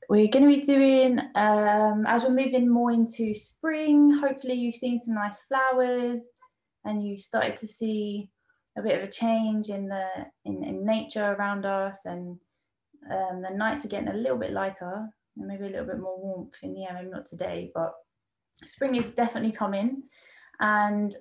We're going to be doing, as we're moving more into spring, hopefully you've seen some nice flowers and you started to see a bit of a change in nature around us, and the nights are getting a little bit lighter and maybe a little bit more warmth in the air, maybe not today, but spring is definitely coming. And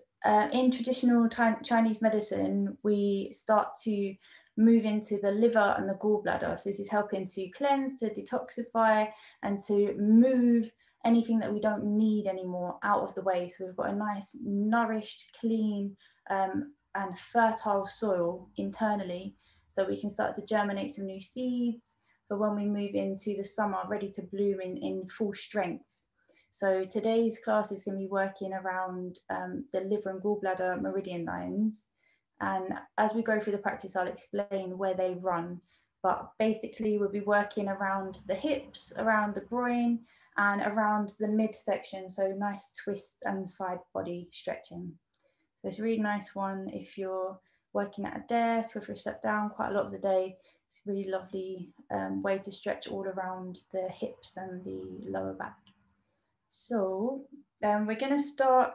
in traditional Chinese medicine, we start to move into the liver and the gallbladder. So this is helping to cleanse, to detoxify, and to move anything that we don't need anymore out of the way. So we've got a nice, nourished, clean, and fertile soil internally, so we can start to germinate some new seeds for when we move into the summer, ready to bloom in full strength. So today's class is going to be working around the liver and gallbladder meridian lines. And as we go through the practice, I'll explain where they run. But basically, we'll be working around the hips, around the groin, and around the midsection. So nice twist and side body stretching. So it's a really nice one if you're working at a desk or if you're sat down quite a lot of the day. It's a really lovely way to stretch all around the hips and the lower back. So we're going to start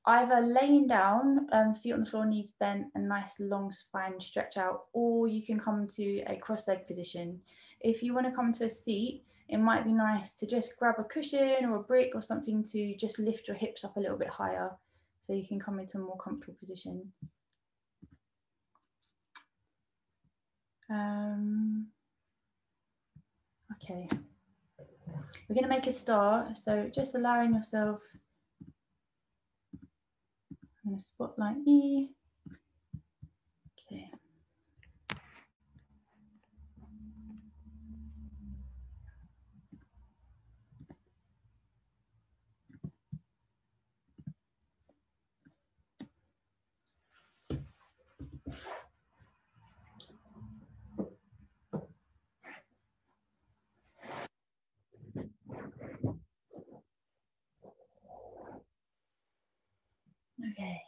either laying down, feet on the floor, knees bent, a nice long spine stretch out, or you can come to a cross-legged position. If you want to come to a seat, it might be nice to just grab a cushion or a brick or something to just lift your hips up a little bit higher, so you can come into a more comfortable position. Okay. We're going to make a start, so just allowing yourself, I'm going to spotlight me. Okay. Okay.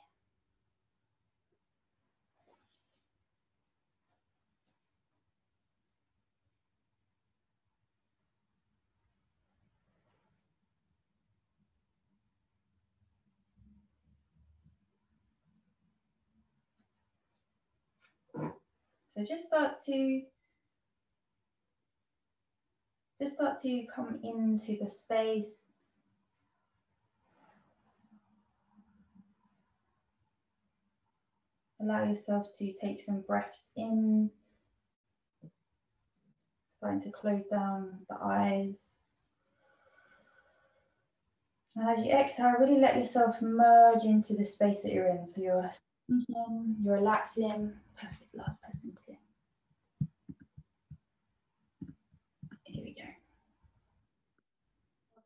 So just start to come into the space. Allow yourself to take some breaths in, starting to close down the eyes. And as you exhale, really let yourself merge into the space that you're in. So you're thinking, you're relaxing. Perfect, last person to. Here we go.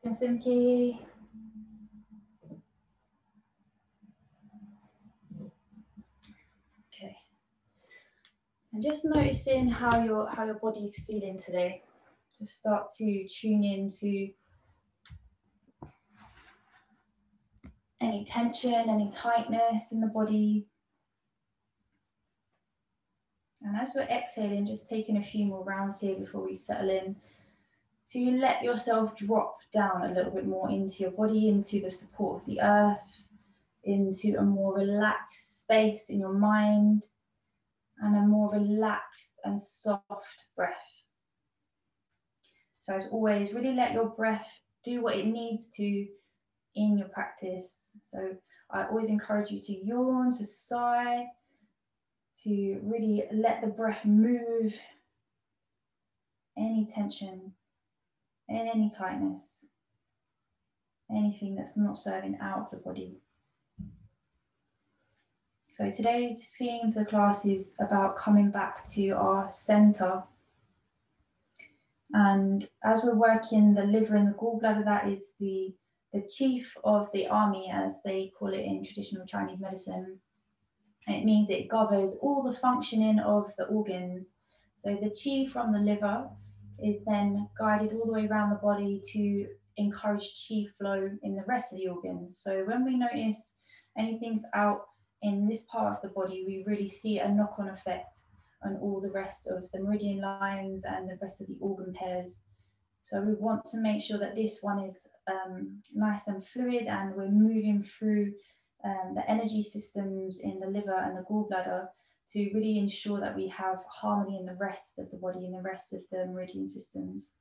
Welcome, Simki. Okay. And just noticing how your body's feeling today. Just start to tune into any tension, any tightness in the body. And as we're exhaling, just taking a few more rounds here before we settle in, to let yourself drop down a little bit more into your body, into the support of the earth, into a more relaxed space in your mind, and a more relaxed and soft breath. So as always, really let your breath do what it needs to in your practice. So I always encourage you to yawn, to sigh, to really let the breath move any tension, any tightness, anything that's not serving out of the body. So today's theme for the class is about coming back to our center. And as we're working the liver and the gallbladder, that is the chief of the army, as they call it in traditional Chinese medicine. And it means it governs all the functioning of the organs. So the qi from the liver is then guided all the way around the body to encourage qi flow in the rest of the organs. So when we notice anything's out in this part of the body, we really see a knock-on effect on all the rest of the meridian lines and the rest of the organ pairs. So we want to make sure that this one is nice and fluid, and we're moving through the energy systems in the liver and the gallbladder to really ensure that we have harmony in the rest of the body and the rest of the meridian systems.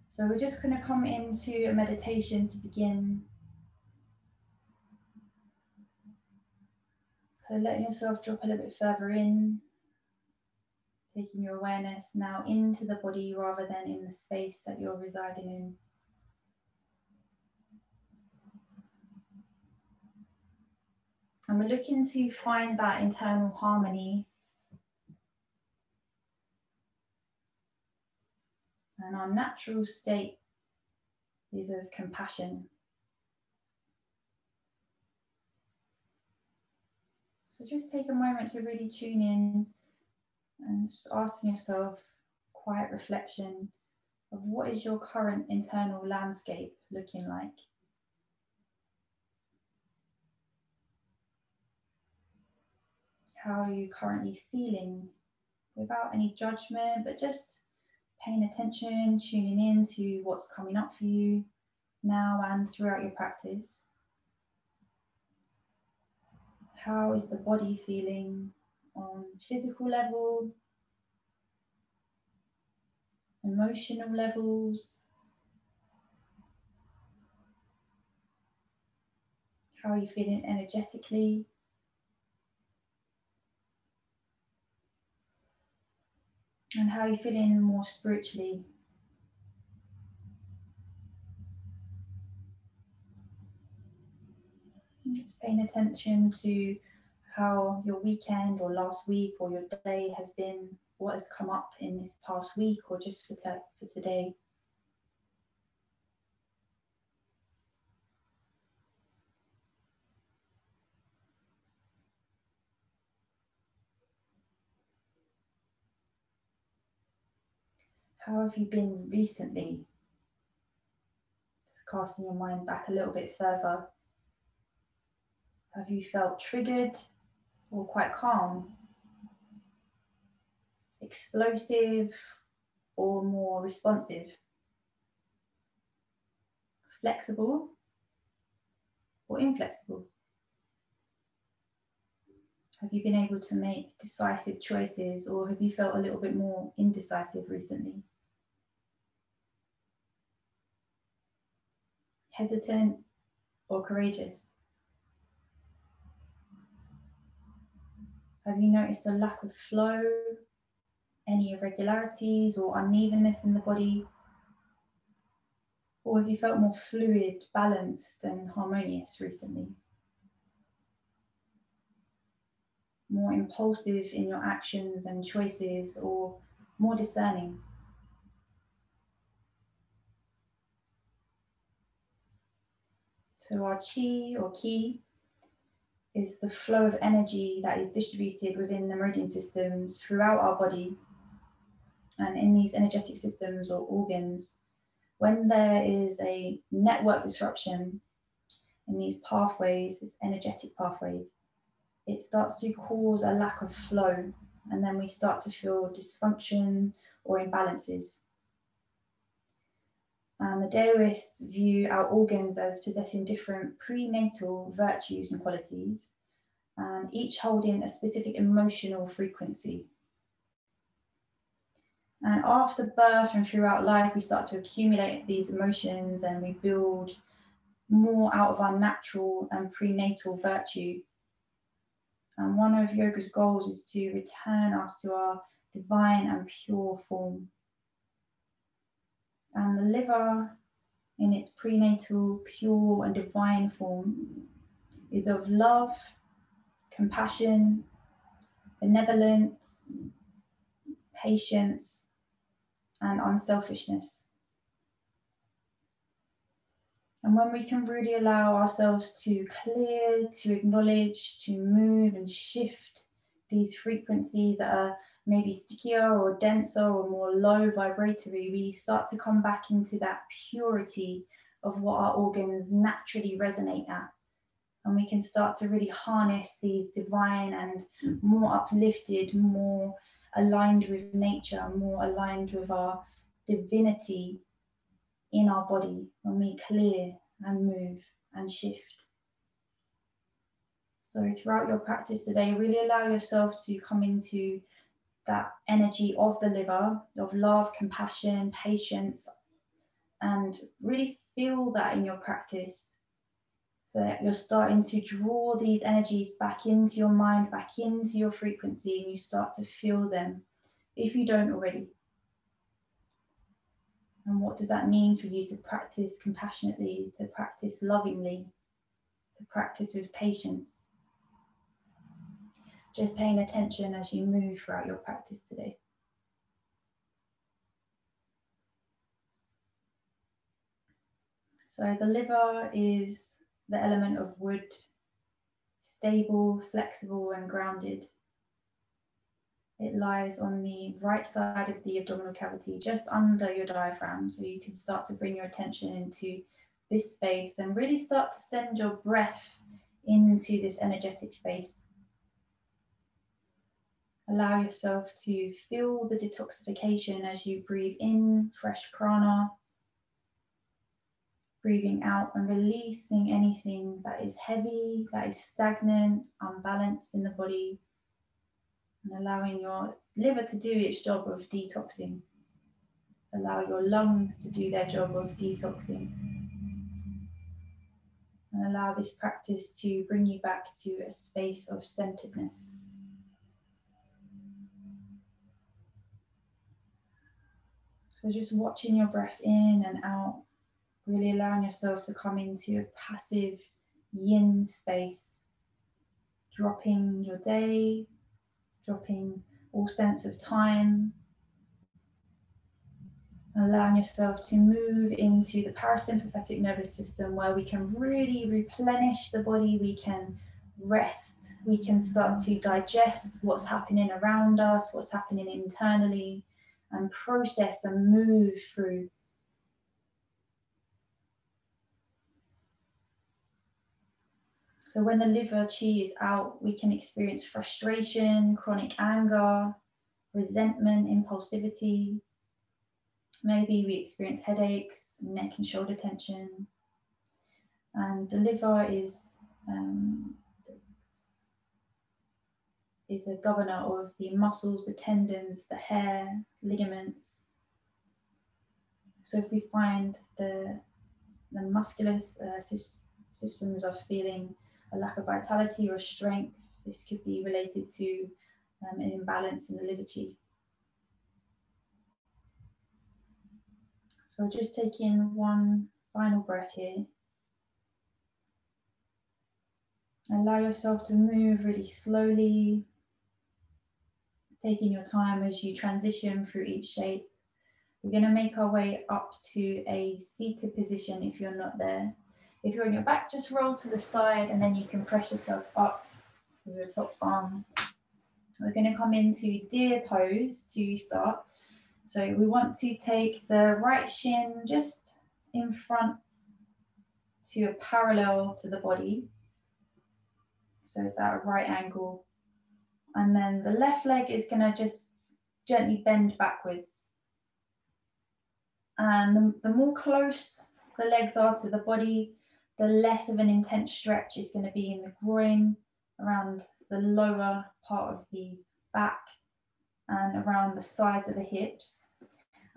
So we're just going to come into a meditation to begin. So letting yourself drop a little bit further in, taking your awareness now into the body rather than in the space that you're residing in. And we're looking to find that internal harmony. And our natural state is of compassion. So just take a moment to really tune in and just asking yourself quiet reflection of what is your current internal landscape looking like? How are you currently feeling, without any judgment, but just paying attention, tuning in to what's coming up for you now and throughout your practice. How is the body feeling on physical level, emotional levels? How are you feeling energetically? And how are you feeling more spiritually? Just paying attention to how your weekend or last week or your day has been, what has come up in this past week or just for today. How have you been recently? Just casting your mind back a little bit further. Have you felt triggered or quite calm? Explosive or more responsive? Flexible or inflexible? Have you been able to make decisive choices, or have you felt a little bit more indecisive recently? Hesitant or courageous? Have you noticed a lack of flow, any irregularities or unevenness in the body? Or have you felt more fluid, balanced and harmonious recently? More impulsive in your actions and choices, or more discerning? So our chi or ki is the flow of energy that is distributed within the meridian systems throughout our body. And in these energetic systems or organs, when there is a network disruption in these pathways, these energetic pathways, it starts to cause a lack of flow, and then we start to feel dysfunction or imbalances. And the Taoists view our organs as possessing different prenatal virtues and qualities, and each holding a specific emotional frequency. And after birth and throughout life, we start to accumulate these emotions and we build more out of our natural and prenatal virtue. And one of yoga's goals is to return us to our divine and pure form. And the liver, in its prenatal, pure and divine form, is of love, compassion, benevolence, patience, and unselfishness. And when we can really allow ourselves to clear, to acknowledge, to move and shift these frequencies that are maybe stickier or denser or more low vibratory, we start to come back into that purity of what our organs naturally resonate at. And we can start to really harness these divine and more uplifted, more aligned with nature, more aligned with our divinity in our body when we clear and move and shift. So throughout your practice today, really allow yourself to come into that energy of the liver, of love, compassion, patience, and really feel that in your practice, so that you're starting to draw these energies back into your mind, back into your frequency, and you start to feel them if you don't already. And what does that mean for you to practice compassionately, to practice lovingly, to practice with patience? Just paying attention as you move throughout your practice today. So the liver is the element of wood, stable, flexible, and grounded. It lies on the right side of the abdominal cavity, just under your diaphragm, so you can start to bring your attention into this space and really start to send your breath into this energetic space. Allow yourself to feel the detoxification as you breathe in fresh prana, breathing out and releasing anything that is heavy, that is stagnant, unbalanced in the body, and allowing your liver to do its job of detoxing. Allow your lungs to do their job of detoxing. And allow this practice to bring you back to a space of centeredness. So just watching your breath in and out, really allowing yourself to come into a passive yin space, dropping your day, dropping all sense of time, allowing yourself to move into the parasympathetic nervous system, where we can really replenish the body, we can rest, we can start to digest what's happening around us, what's happening internally, and process and move through. So when the liver chi is out, we can experience frustration, chronic anger, resentment, impulsivity. Maybe we experience headaches, neck and shoulder tension. And the liver is a governor of the muscles, the tendons, the hair, ligaments. So if we find the muscular systems are feeling a lack of vitality or strength, this could be related to an imbalance in the liver chi. So just take in one final breath here. Allow yourself to move really slowly, taking your time as you transition through each shape. We're going to make our way up to a seated position if you're not there. If you're on your back, just roll to the side and then you can press yourself up with your top arm. We're going to come into deer pose to start. So we want to take the right shin just in front to a parallel to the body. So it's at a right angle. And then the left leg is going to just gently bend backwards. And the more close the legs are to the body, the less of an intense stretch is going to be in the groin, around the lower part of the back and around the sides of the hips.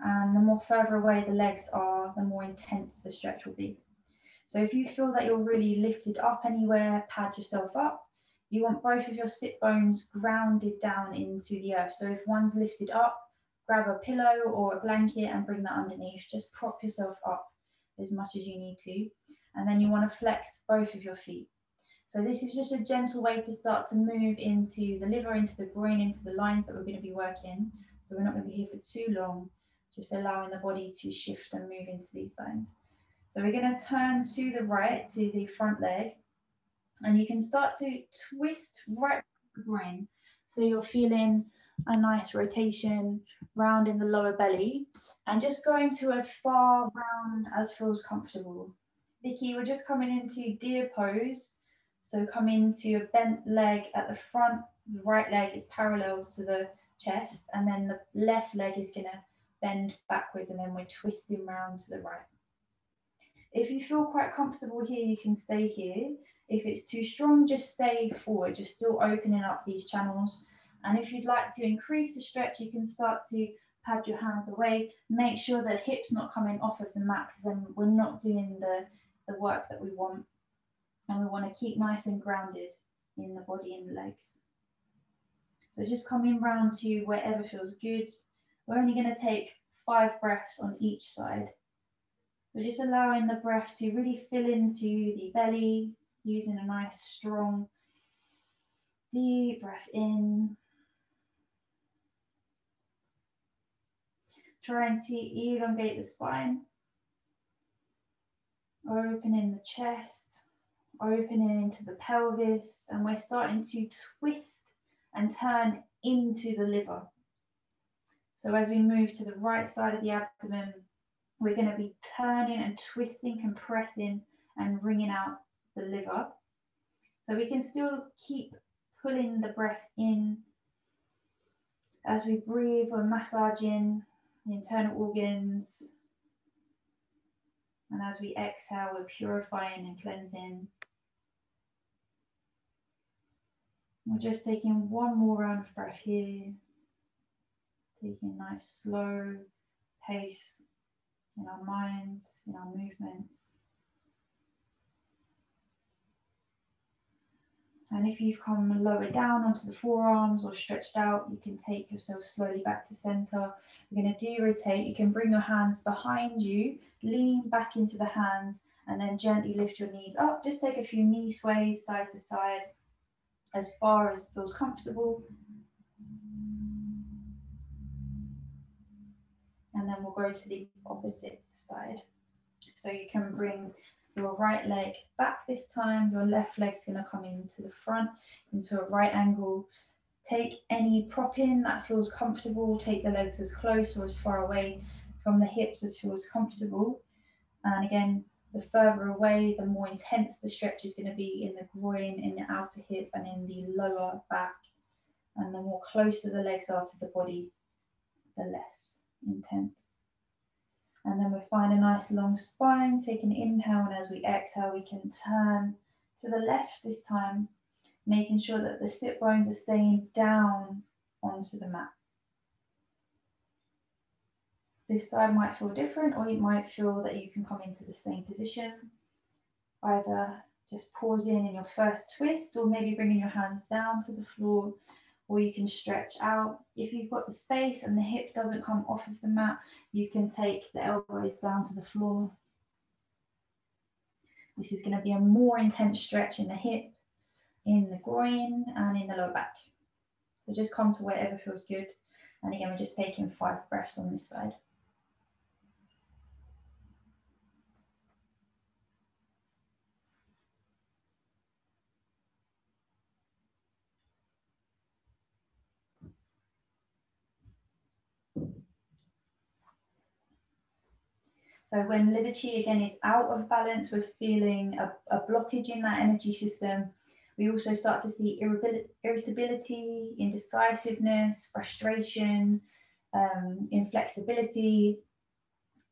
And the more further away the legs are, the more intense the stretch will be. So if you feel that you're really lifted up anywhere, pad yourself up. You want both of your sit bones grounded down into the earth. So if one's lifted up, grab a pillow or a blanket and bring that underneath. Just prop yourself up as much as you need to. And then you want to flex both of your feet. So this is just a gentle way to start to move into the liver, into the groin, into the lines that we're going to be working. So we're not going to be here for too long, just allowing the body to shift and move into these lines. So we're going to turn to the right, to the front leg, and you can start to twist right the groin. So you're feeling a nice rotation round in the lower belly and just going to as far round as feels comfortable. Vicky, we're just coming into deer pose. So come into a bent leg at the front. The right leg is parallel to the chest, and then the left leg is going to bend backwards, and then we're twisting round to the right. If you feel quite comfortable here, you can stay here. If it's too strong, just stay forward, just still opening up these channels. And if you'd like to increase the stretch, you can start to pad your hands away. Make sure that hips not coming off of the mat, because then we're not doing the work that we want. And we want to keep nice and grounded in the body and the legs. So just coming round to wherever feels good. We're only going to take 5 breaths on each side. We're just allowing the breath to really fill into the belly, using a nice strong deep breath in. Trying to elongate the spine. Opening the chest, opening into the pelvis, and we're starting to twist and turn into the liver. So as we move to the right side of the abdomen, we're going to be turning and twisting, compressing and wringing out the liver. So we can still keep pulling the breath in. As we breathe, we're massaging the internal organs. And as we exhale, we're purifying and cleansing. We're just taking one more round of breath here. Taking a nice slow pace in our minds, in our movements. And if you've come lower down onto the forearms or stretched out, you can take yourself slowly back to center. You're going to de-rotate. You can bring your hands behind you, lean back into the hands, and then gently lift your knees up. Just take a few knee sways side to side as far as feels comfortable. And then we'll go to the opposite side. So you can bring your right leg back this time. Your left leg's going to come into the front, into a right angle. Take any prop in that feels comfortable. Take the legs as close or as far away from the hips as feels comfortable. And again, the further away, the more intense the stretch is going to be in the groin, in the outer hip, and in the lower back. And the more closer the legs are to the body, the less intense. And then we'll find a nice long spine. Take an inhale, and as we exhale, we can turn to the left this time, making sure that the sit bones are staying down onto the mat. This side might feel different, or you might feel that you can come into the same position. Either just pausing in your first twist, or maybe bringing your hands down to the floor, or you can stretch out. If you've got the space and the hip doesn't come off of the mat, you can take the elbows down to the floor. This is going to be a more intense stretch in the hip, in the groin, and in the lower back. So just come to wherever feels good. And again, we're just taking 5 breaths on this side. So when liver chi again is out of balance, we're feeling a blockage in that energy system. We also start to see irritability, indecisiveness, frustration, inflexibility.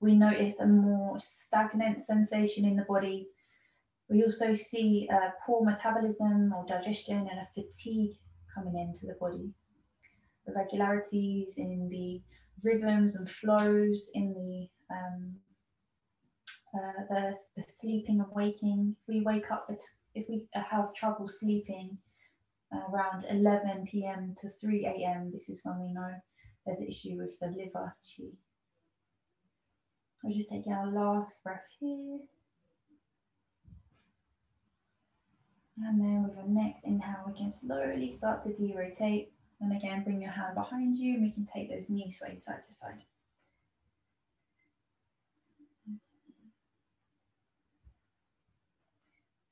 We notice a more stagnant sensation in the body. We also see poor metabolism or digestion and a fatigue coming into the body. Irregularities in the rhythms and flows in the sleeping and waking. If we wake up, if we have trouble sleeping around 11 p.m. to 3 a.m, this is when we know there's an issue with the liver chi. We're just taking our last breath here. And then with our next inhale, we can slowly start to de-rotate. And again, bring your hand behind you, and we can take those knee sways side to side.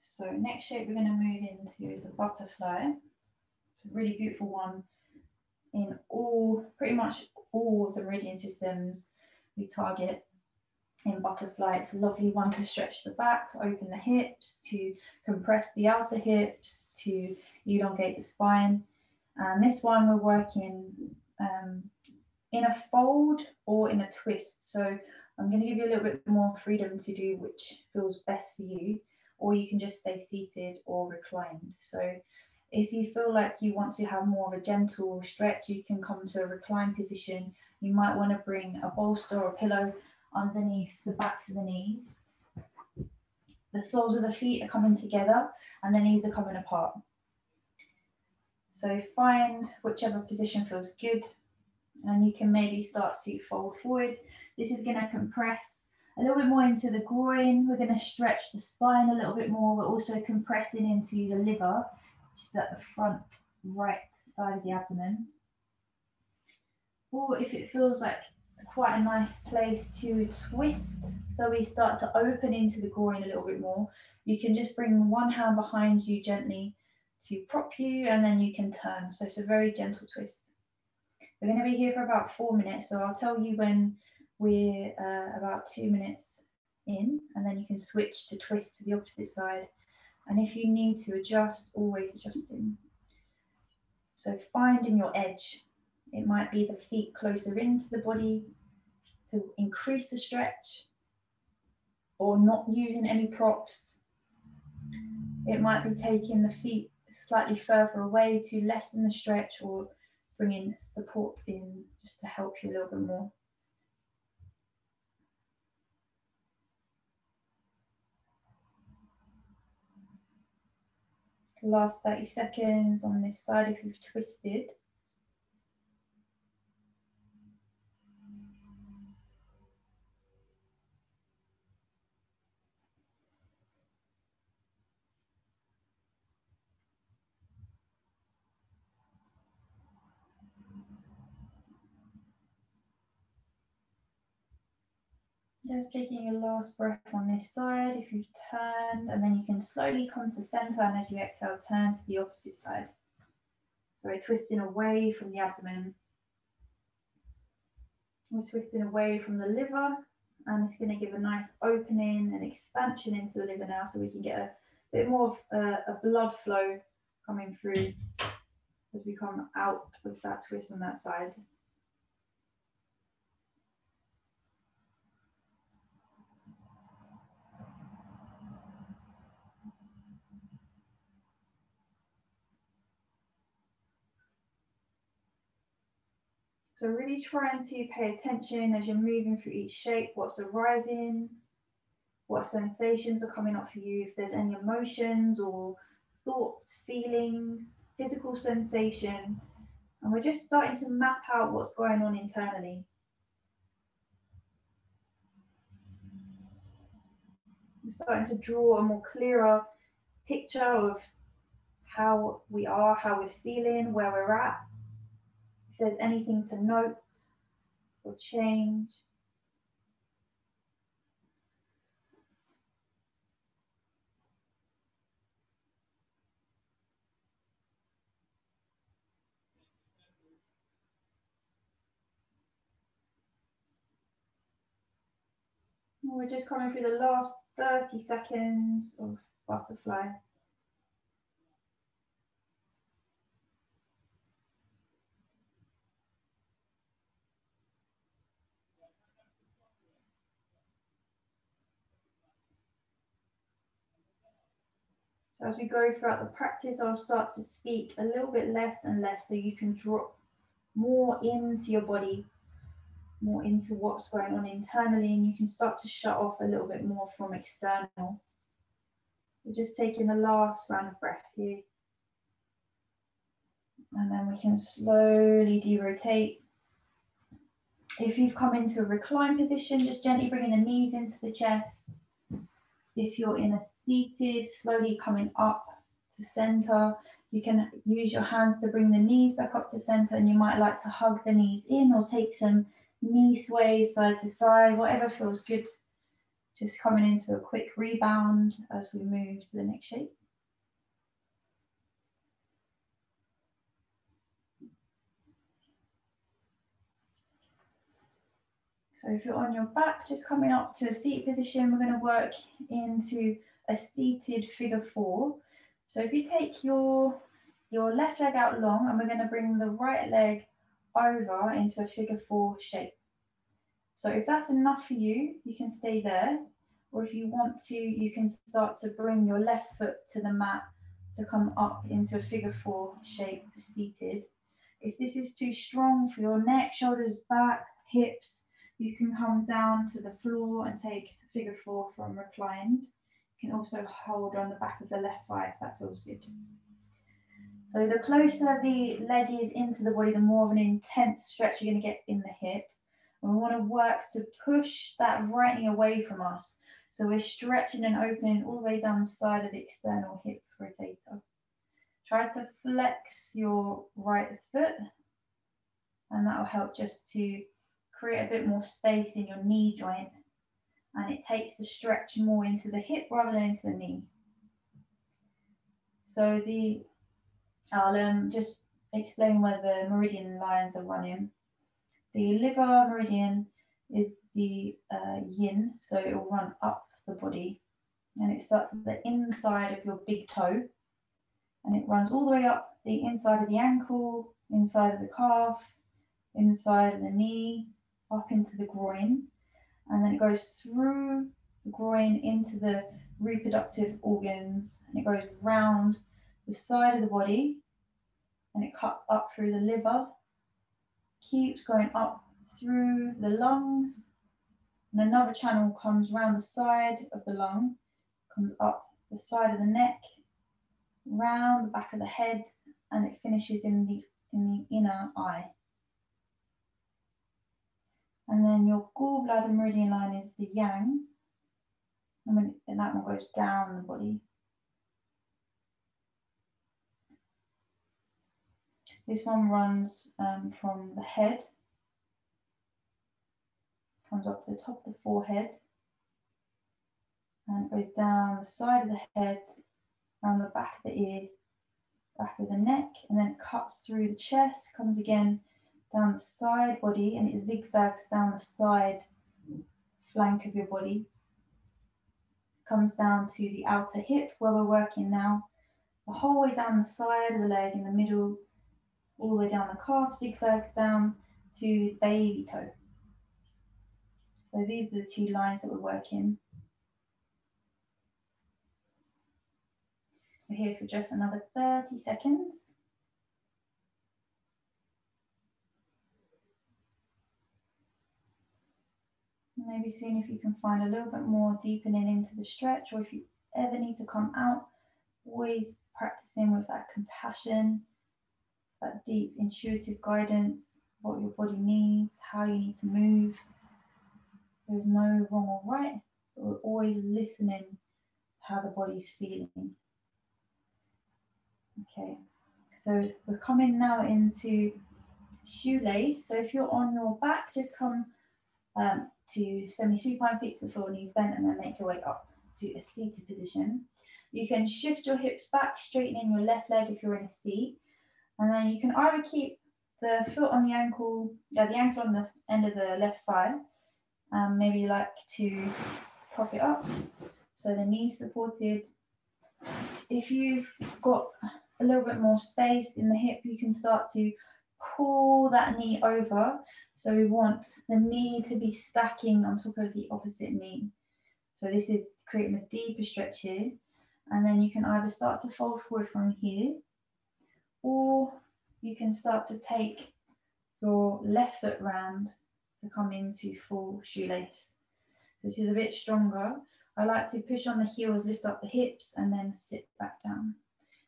So next shape we're going to move into is a butterfly. It's a really beautiful one. In pretty much all of the meridian systems we target in butterfly. It's a lovely one to stretch the back, to open the hips, to compress the outer hips, to elongate the spine. And this one we're working in a fold or in a twist. So I'm going to give you a little bit more freedom to do which feels best for you, or you can just stay seated or reclined. So if you feel like you want to have more of a gentle stretch, you can come to a reclined position. You might want to bring a bolster or a pillow underneath the backs of the knees. The soles of the feet are coming together and the knees are coming apart. So find whichever position feels good, and you can maybe start to fold forward. This is going to compress a little bit more into the groin. We're going to stretch the spine a little bit more. We're also compressing into the liver, which is at the front right side of the abdomen. Or if it feels like quite a nice place to twist, so we start to open into the groin a little bit more, you can just bring one hand behind you gently to prop you, and then you can turn. So it's a very gentle twist. We're going to be here for about 4 minutes, so I'll tell you when we're about 2 minutes in, and then you can switch to twist to the opposite side. And if you need to adjust, always adjusting. So finding your edge. It might be the feet closer into the body to increase the stretch, or not using any props. It might be taking the feet slightly further away to lessen the stretch, or bringing support in just to help you a little bit more. Last 30 seconds on this side if you've twisted. Just taking your last breath on this side if you've turned, and then you can slowly come to center, and as you exhale, turn to the opposite side. So we're twisting away from the abdomen. We're twisting away from the liver, and it's going to give a nice opening and expansion into the liver now, so we can get a bit more of a blood flow coming through as we come out of that twist on that side. So really trying to pay attention as you're moving through each shape, what's arising, what sensations are coming up for you, if there's any emotions or thoughts, feelings, physical sensation. And we're just starting to map out what's going on internally. We're starting to draw a more clearer picture of how we are, how we're feeling, where we're at. If there's anything to note or change. And we're just coming through the last 30 seconds of butterfly. So as we go throughout the practice, I'll start to speak a little bit less and less, so you can drop more into your body, more into what's going on internally, and you can start to shut off a little bit more from external. We're just taking the last round of breath here. And then we can slowly derotate. If you've come into a reclined position, just gently bringing the knees into the chest. If you're in a seated, slowly coming up to center, you can use your hands to bring the knees back up to center, and you might like to hug the knees in or take some knee sways side to side, whatever feels good. Just coming into a quick rebound as we move to the next shape. So if you're on your back, just coming up to a seated position, we're going to work into a seated figure 4. So if you take your left leg out long, and we're going to bring the right leg over into a figure 4 shape. So if that's enough for you, you can stay there. Or if you want to, you can start to bring your left foot to the mat to come up into a figure 4 shape, seated. If this is too strong for your neck, shoulders, back, hips, you can come down to the floor and take figure 4 from reclined. You can also hold on the back of the left thigh if that feels good. So the closer the leg is into the body, the more of an intense stretch you're going to get in the hip. And we want to work to push that right knee away from us. So we're stretching and opening all the way down the side of the external hip rotator. Try to flex your right foot, and that will help just to create a bit more space in your knee joint. And it takes the stretch more into the hip rather than into the knee. So I'll just explain where the meridian lines are running. The liver meridian is the yin, so it will run up the body, and it starts at the inside of your big toe, and it runs all the way up the inside of the ankle, inside of the calf, inside of the knee, up into the groin, and then it goes through the groin into the reproductive organs, and it goes round the side of the body, and it cuts up through the liver, keeps going up through the lungs, and another channel comes around the side of the lung, comes up the side of the neck, round the back of the head, and it finishes in the inner eye. And then your gallbladder meridian line is the yang, and that one goes down the body. This one runs from the head, comes up to the top of the forehead, and it goes down the side of the head, around the back of the ear, back of the neck, and then it cuts through the chest, comes again down the side body, and it zigzags down the side flank of your body. Comes down to the outer hip where we're working now, the whole way down the side of the leg in the middle, all the way down the calf, zigzags down to the baby toe. So these are the two lines that we're working. We're here for just another 30 seconds. Maybe seeing if you can find a little bit more deepening into the stretch, or if you ever need to come out, always practicing with that compassion, that deep intuitive guidance, what your body needs, how you need to move. There's no wrong or right, but we're always listening how the body's feeling. Okay, so we're coming now into shoelace. So if you're on your back, just come to semi-supine, feet to the floor, knees bent, and then make your way up to a seated position. You can shift your hips back, straightening your left leg if you're in a seat, and then you can either keep the foot on the ankle on the end of the left thigh, maybe you like to prop it up so the knee's supported. If you've got a little bit more space in the hip, you can start to pull that knee over. So we want the knee to be stacking on top of the opposite knee. So this is creating a deeper stretch here. And then you can either start to fold forward from here, or you can start to take your left foot round to come into full shoelace. This is a bit stronger. I like to push on the heels, lift up the hips, and then sit back down.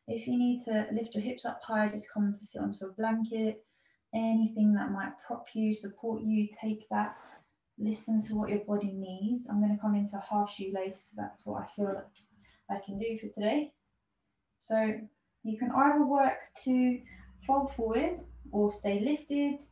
If you need to lift your hips up high, just come to sit onto a blanket. Anything that might prop you, support you, take that. Listen to what your body needs. I'm going to come into half shoelace. That's what I feel like I can do for today. So you can either work to fold forward or stay lifted,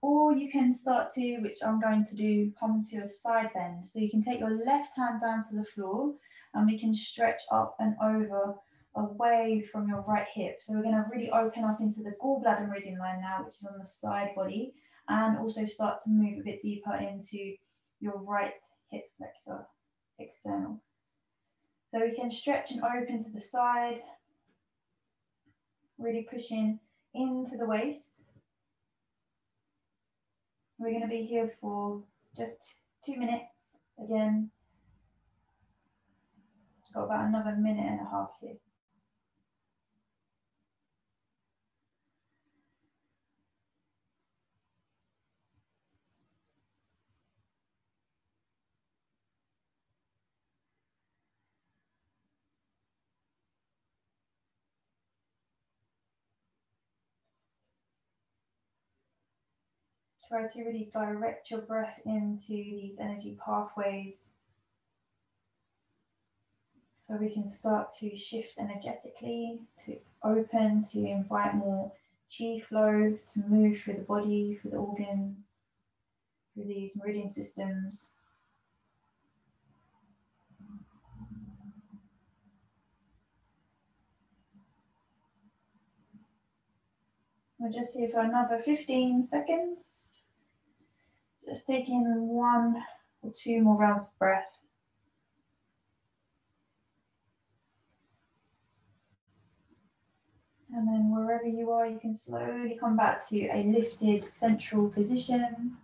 or you can start to, which I'm going to do, come to a side bend. So you can take your left hand down to the floor, and we can stretch up and over away from your right hip. So we're going to really open up into the gallbladder meridian line now, which is on the side body, and also start to move a bit deeper into your right hip flexor, external. So we can stretch and open to the side, really pushing into the waist. We're going to be here for just 2 minutes. Again, got about another minute and a half here. Try to really direct your breath into these energy pathways so we can start to shift energetically, to open, to invite more chi flow to move through the body, through the organs, through these meridian systems. We're just here for another 15 seconds. Just taking 1 or 2 more rounds of breath. And then wherever you are, you can slowly come back to a lifted central position.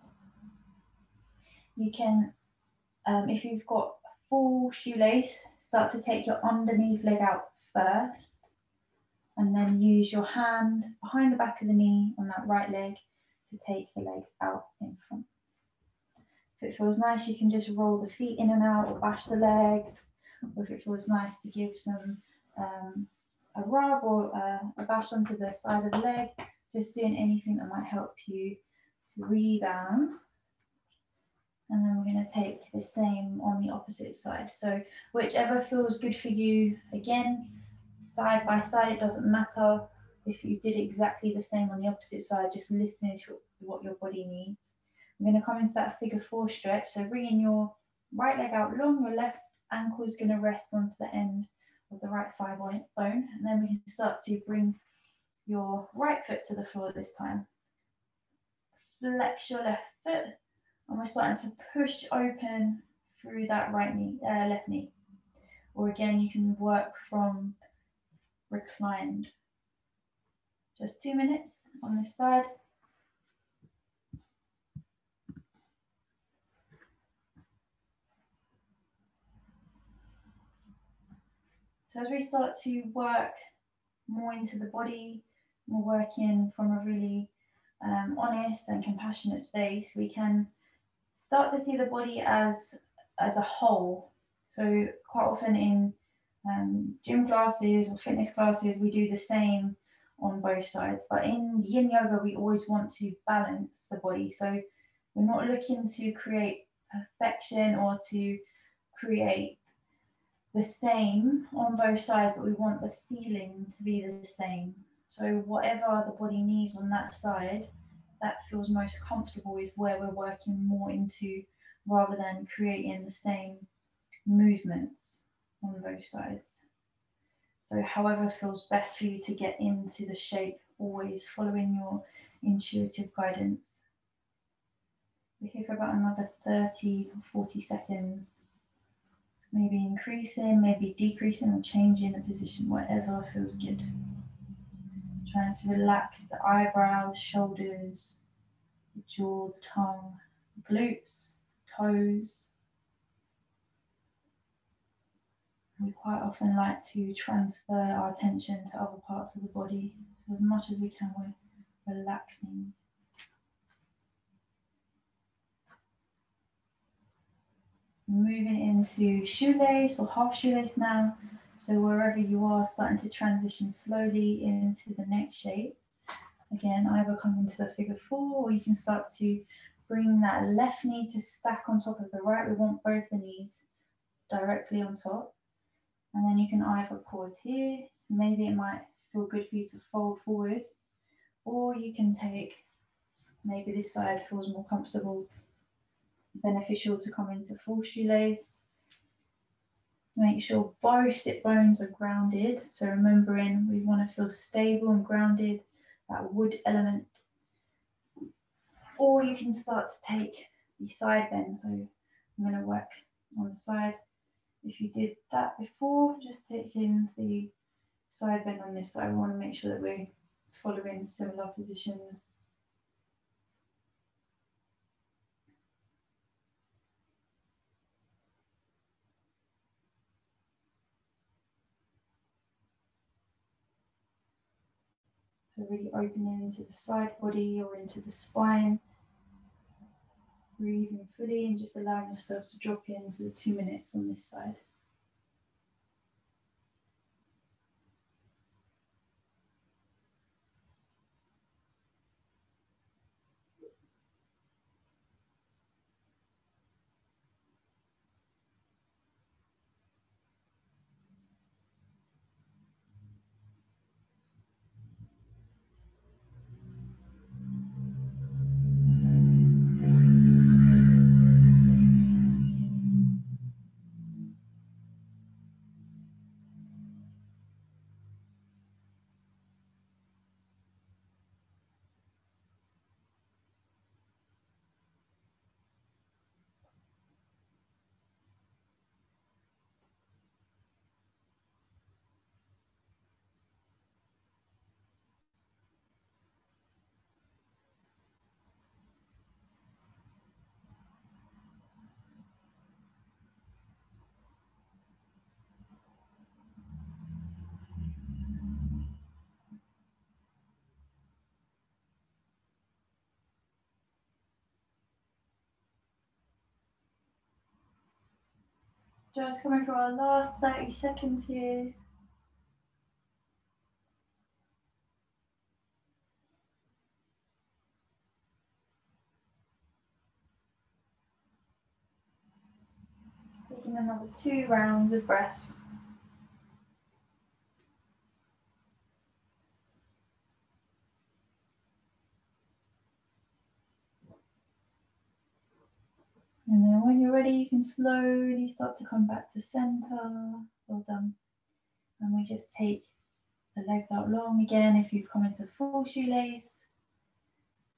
You can, if you've got a full shoelace, start to take your underneath leg out first. And then use your hand behind the back of the knee on that right leg to take the legs out in front. If it feels nice, you can just roll the feet in and out or bash the legs. Or if it feels nice to give some a rub or a bash onto the side of the leg, just doing anything that might help you to rebound. And then we're going to take the same on the opposite side. So whichever feels good for you, again, side by side, it doesn't matter if you did exactly the same on the opposite side, just listening to what your body needs. I'm going to come into that figure 4 stretch. So bringing your right leg out long, your left ankle is going to rest onto the end of the right thigh bone. And then we can start to bring your right foot to the floor this time. Flex your left foot. And we're starting to push open through that right knee, left knee. Or again, you can work from reclined. Just 2 minutes on this side. So as we start to work more into the body, more working from a really honest and compassionate space, we can start to see the body as a whole. So quite often in gym classes or fitness classes, we do the same on both sides. But in Yin Yoga, we always want to balance the body. So we're not looking to create perfection or to create the same on both sides, but we want the feeling to be the same. So whatever the body needs on that side, that feels most comfortable is where we're working more into, rather than creating the same movements on both sides. So however feels best for you to get into the shape, always following your intuitive guidance. We're here for about another 30 or 40 seconds. Maybe increasing, maybe decreasing or changing the position, whatever feels good. Trying to relax the eyebrows, shoulders, the jaw, the tongue, the glutes, the toes. We quite often like to transfer our attention to other parts of the body. So as much as we can, we're relaxing. Moving into shoelace or half shoelace now. So wherever you are, starting to transition slowly into the next shape. Again, either come into a figure 4, or you can start to bring that left knee to stack on top of the right. We want both the knees directly on top. And then you can either pause here. Maybe it might feel good for you to fold forward, or you can take, maybe this side feels more comfortable, beneficial to come into full shoelace. Make sure both sit bones are grounded. So remembering we want to feel stable and grounded, that wood element. Or you can start to take the side bend. So I'm going to work on the side. If you did that before, just taking the side bend on this side. We want to make sure that we're following similar positions. So really opening into the side body or into the spine. Breathing fully and just allowing yourself to drop in for the 2 minutes on this side. Just coming for our last 30 seconds here. Taking another 2 rounds of breath. And then when you're ready, you can slowly start to come back to center. Well done. And we just take the legs out long again if you've come into full shoelace.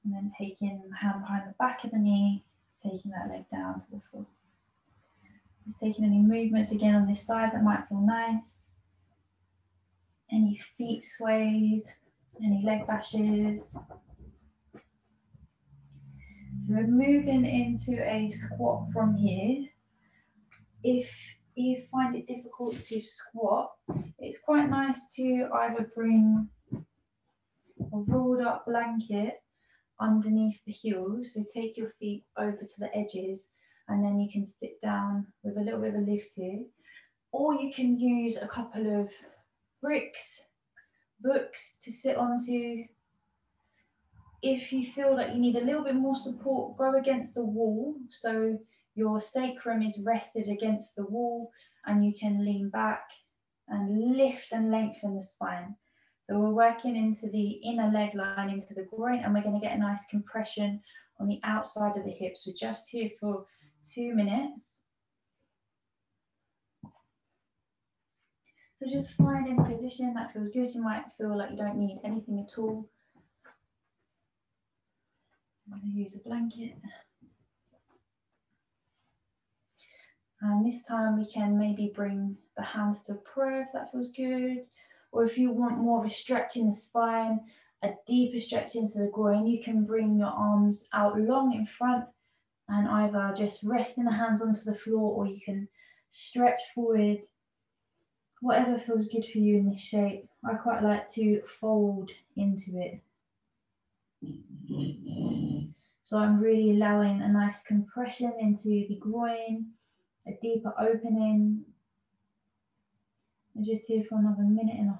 And then taking the hand behind the back of the knee, taking that leg down to the floor. Just taking any movements again on this side that might feel nice. Any feet sways, any leg bashes. So we're moving into a squat from here. If you find it difficult to squat, it's quite nice to either bring a rolled up blanket underneath the heels, so take your feet over to the edges and then you can sit down with a little bit of a lift here, or you can use a couple of books to sit onto. If you feel that you need a little bit more support, go against the wall so your sacrum is rested against the wall and you can lean back and lift and lengthen the spine. So we're working into the inner leg line, into the groin, and we're going to get a nice compression on the outside of the hips. We're just here for 2 minutes. So just find a position that feels good. You might feel like you don't need anything at all. I'm going to use a blanket. And this time we can maybe bring the hands to prayer if that feels good. Or if you want more of a stretch in the spine, a deeper stretch into the groin, you can bring your arms out long in front and either just resting the hands onto the floor, or you can stretch forward, whatever feels good for you in this shape. I quite like to fold into it. So I'm really allowing a nice compression into the groin, a deeper opening. I'm just here for another 1.5 minutes.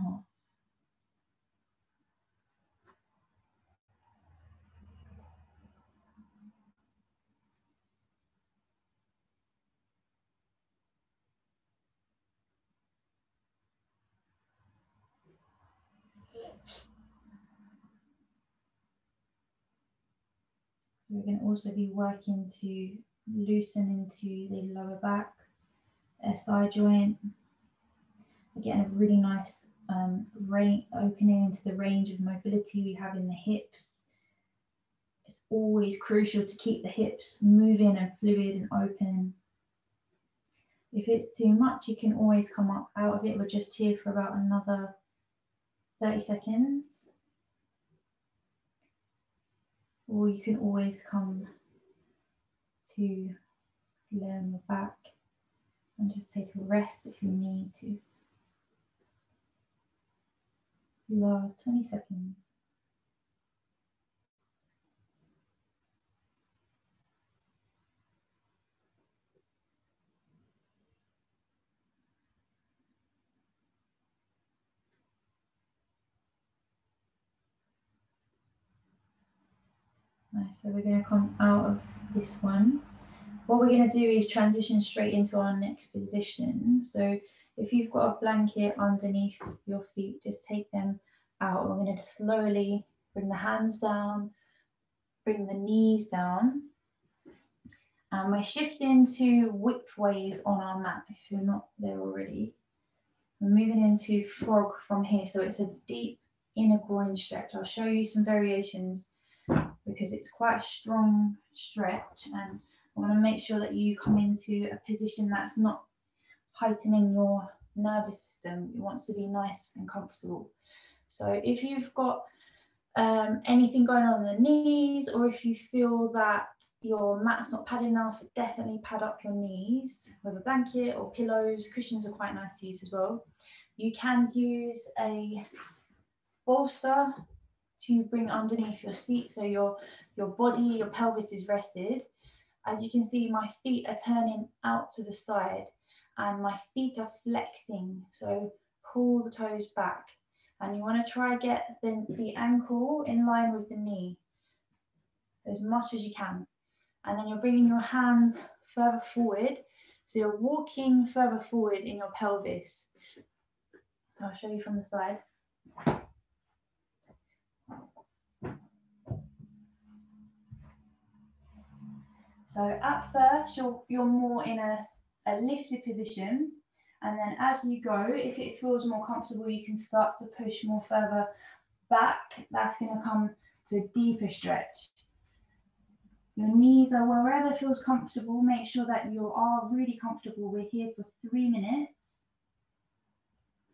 We're going to also be working to loosen into the lower back, SI joint. Again, a really nice opening into the range of mobility we have in the hips. It's always crucial to keep the hips moving and fluid and open. If it's too much, you can always come up out of it. We're just here for about another 30 seconds. Or you can always come to lay on your back and just take a rest if you need to. Last 20 seconds. Nice, so we're going to come out of this one. What we're going to do is transition straight into our next position. So if you've got a blanket underneath your feet, just take them out. We're going to slowly bring the hands down, bring the knees down. And we're shifting to widthways on our mat, if you're not there already. We're moving into frog from here, so it's a deep inner groin stretch. I'll show you some variations because it's quite a strong stretch, and I want to make sure that you come into a position that's not heightening your nervous system. It wants to be nice and comfortable. So if you've got anything going on in the knees, or if you feel that your mat's not padded enough, definitely pad up your knees with a blanket or pillows. Cushions are quite nice to use as well. You can use a bolster to bring underneath your seat so your body, your pelvis is rested. As you can see, my feet are turning out to the side and my feet are flexing. So pull the toes back, and you want to try get the ankle in line with the knee as much as you can. And then you're bringing your hands further forward. So you're walking further forward in your pelvis. I'll show you from the side. So at first, you're more in a lifted position. And then as you go, if it feels more comfortable, you can start to push more further back. That's going to come to a deeper stretch. Your knees are wherever feels comfortable. Make sure that you are really comfortable. We're here for 3 minutes.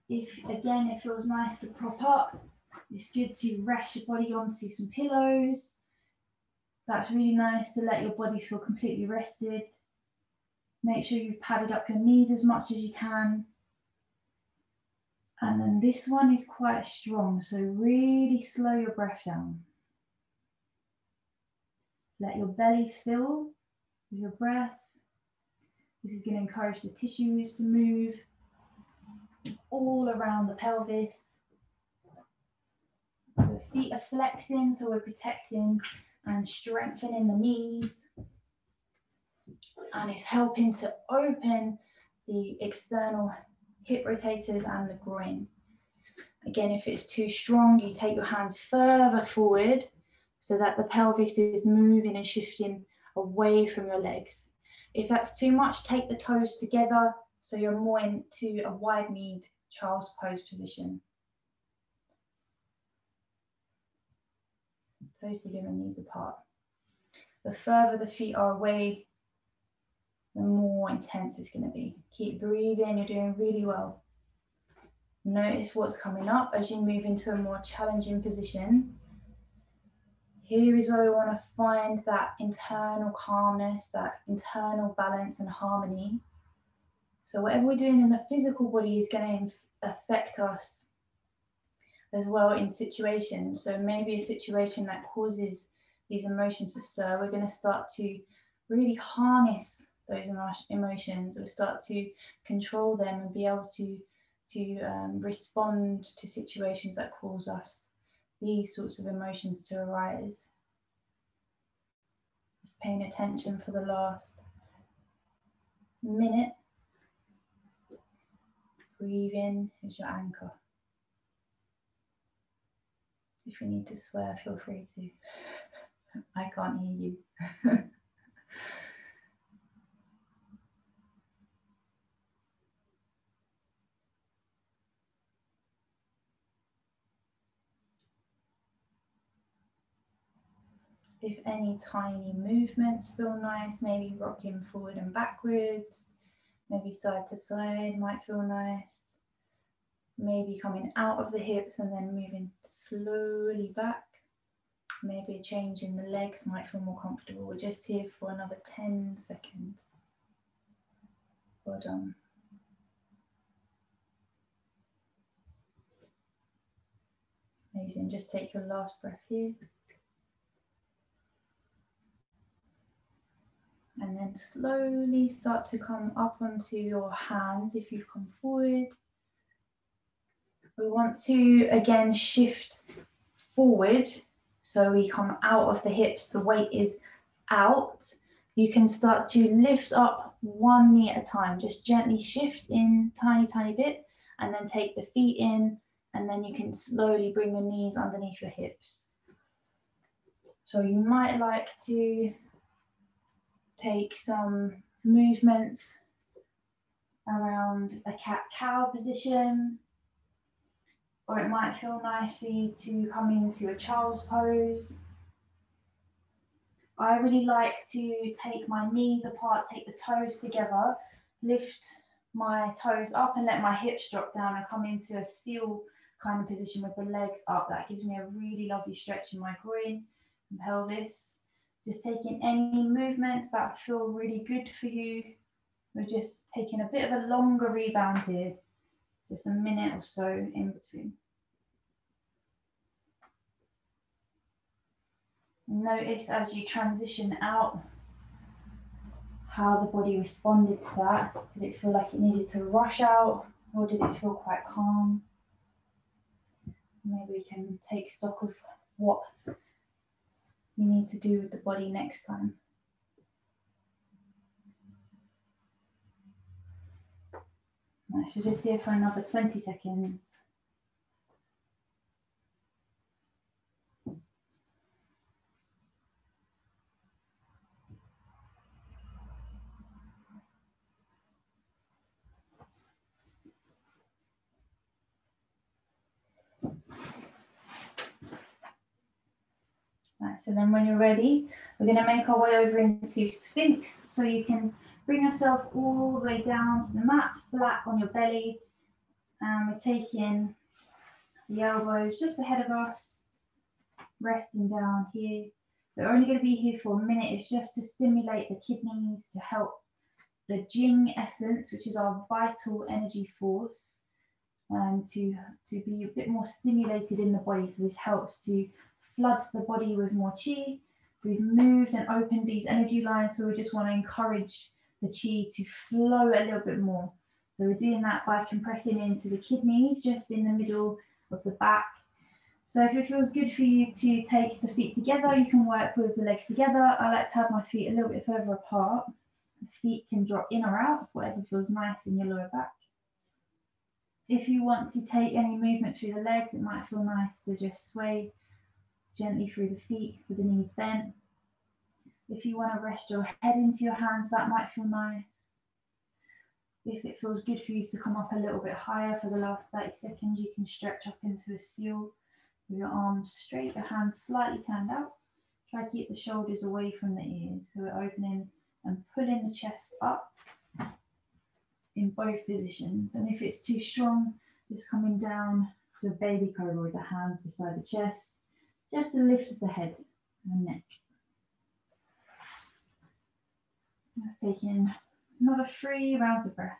If, again, it feels nice to prop up, it's good to rest your body onto some pillows. That's really nice to let your body feel completely rested. Make sure you've padded up your knees as much as you can. And then this one is quite strong, so really slow your breath down. Let your belly fill with your breath. This is going to encourage the tissues to move all around the pelvis. The feet are flexing, so we're protecting and strengthening the knees. And it's helping to open the external hip rotators and the groin. Again, if it's too strong, you take your hands further forward so that the pelvis is moving and shifting away from your legs. If that's too much, take the toes together so you're more into a wide-kneed child's pose position. Toes together, knees apart. The further the feet are away, the more intense it's going to be. Keep breathing, you're doing really well. Notice what's coming up as you move into a more challenging position. Here is where we want to find that internal calmness, that internal balance and harmony. So whatever we're doing in the physical body is going to affect us as well in situations. So maybe a situation that causes these emotions to stir, we're going to start to really harness those emotions. We'll start to control them and be able to respond to situations that cause us these sorts of emotions to arise. Just paying attention for the last minute. Breathe in as your anchor. If you need to swear, feel free to. I can't hear you. If any tiny movements feel nice, maybe rocking forward and backwards, maybe side to side might feel nice. Maybe coming out of the hips and then moving slowly back. Maybe a change in the legs might feel more comfortable. We're just here for another 10 seconds. Well done. Amazing. Just take your last breath here. And then slowly start to come up onto your hands if you've come forward. We want to again shift forward. So we come out of the hips, the weight is out. You can start to lift up one knee at a time, just gently shift in tiny, tiny bit, and then take the feet in, and then you can slowly bring your knees underneath your hips. So you might like to take some movements around a cat-cow position, or it might feel nice for you to come into a child's pose. I really like to take my knees apart, take the toes together, lift my toes up and let my hips drop down and come into a seal kind of position with the legs up. That gives me a really lovely stretch in my groin and pelvis. Just taking any movements that feel really good for you. We're just taking a bit of a longer rebound here, just a minute or so in between. Notice as you transition out how the body responded to that. Did it feel like it needed to rush out, or did it feel quite calm? Maybe we can take stock of what you need to do with the body next time. Right, so just here for another 20 seconds. Right, so then when you're ready, we're going to make our way over into Sphinx. So you can bring yourself all the way down to the mat, flat on your belly. And we're taking the elbows just ahead of us, resting down here. We're only going to be here for a minute. It's just to stimulate the kidneys, to help the Jing essence, which is our vital energy force, to be a bit more stimulated in the body. So this helps to flood the body with more chi. We've moved and opened these energy lines, so we just want to encourage the chi to flow a little bit more. So we're doing that by compressing into the kidneys, just in the middle of the back. So if it feels good for you to take the feet together, you can work with the legs together. I like to have my feet a little bit further apart. The feet can drop in or out, whatever feels nice in your lower back. If you want to take any movement through the legs, it might feel nice to just sway gently through the feet with the knees bent. If you want to rest your head into your hands, that might feel nice. If it feels good for you to come up a little bit higher for the last 30 seconds, you can stretch up into a seal with your arms straight, your hands slightly turned out. Try to keep the shoulders away from the ears. So we're opening and pulling the chest up in both positions. And if it's too strong, just coming down to a baby cobra with the hands beside the chest, just a lift of the head and neck. Let's take in another 3 rounds of breath.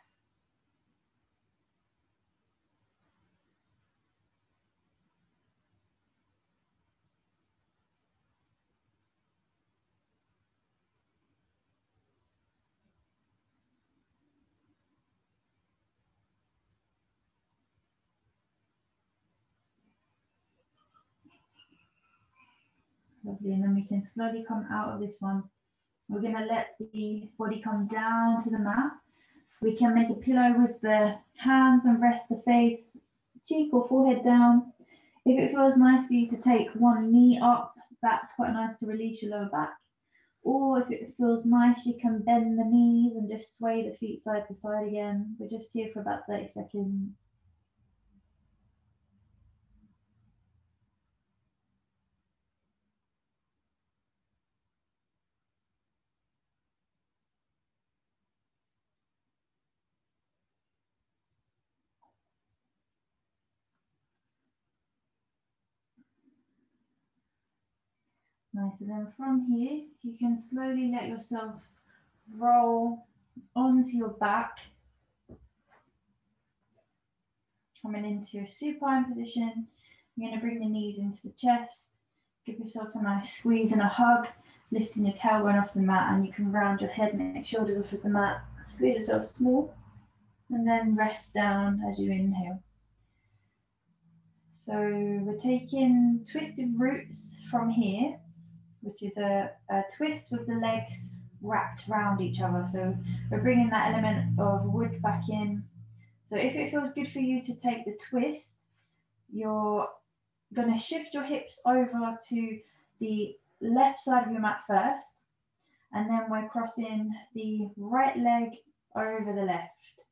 Lovely, and then we can slowly come out of this one. We're going to let the body come down to the mat. We can make a pillow with the hands and rest the face, cheek or forehead down. If it feels nice for you to take one knee up, that's quite nice to release your lower back. Or if it feels nice, you can bend the knees and just sway the feet side to side again. We're just here for about 30 seconds. Nice, and then from here, you can slowly let yourself roll onto your back, coming into a supine position. You're going to bring the knees into the chest, give yourself a nice squeeze and a hug, lifting your tailbone off the mat, and you can round your head, neck, shoulders off of the mat, squeeze yourself small, and then rest down as you inhale. So we're taking twisted roots from here, which is a twist with the legs wrapped around each other. So we're bringing that element of wood back in. So if it feels good for you to take the twist, you're going to shift your hips over to the left side of your mat first, and then we're crossing the right leg over the left,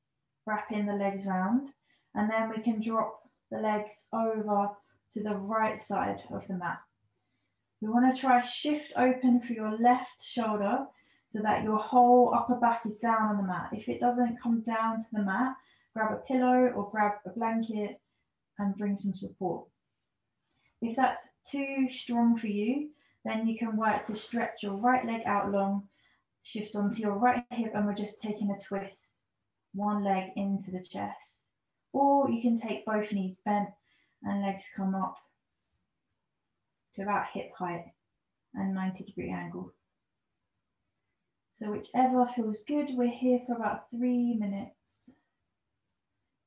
wrapping the legs round, and then we can drop the legs over to the right side of the mat. We want to try shift open for your left shoulder so that your whole upper back is down on the mat. If it doesn't come down to the mat, grab a pillow or grab a blanket and bring some support. If that's too strong for you, then you can work to stretch your right leg out long, shift onto your right hip, and we're just taking a twist, one leg into the chest. Or you can take both knees bent and legs come up to about hip height and 90-degree angle. So whichever feels good, we're here for about 3 minutes